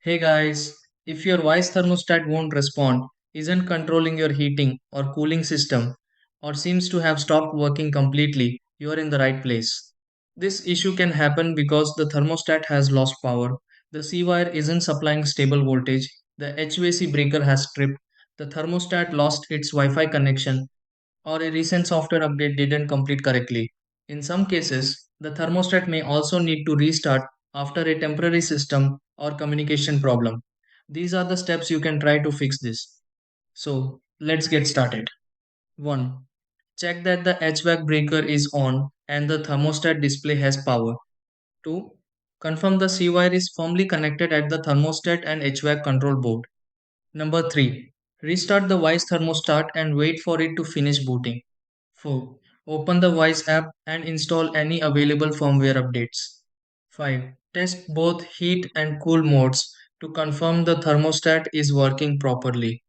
Hey guys, if your Wyze thermostat won't respond, isn't controlling your heating or cooling system, or seems to have stopped working completely, you are in the right place. This issue can happen because the thermostat has lost power, the C wire isn't supplying stable voltage, the HVAC breaker has tripped, the thermostat lost its Wi Fi connection, or a recent software update didn't complete correctly. In some cases, the thermostat may also need to restart after a temporary system or communication problem. These are the steps you can try to fix this. So, let's get started. 1. Check that the HVAC breaker is on and the thermostat display has power. 2. Confirm the C wire is firmly connected at the thermostat and HVAC control board. Number 3. Restart the Wyze thermostat and wait for it to finish booting. 4. Open the Wyze app and install any available firmware updates. 5. Test both heat and cool modes to confirm the thermostat is working properly.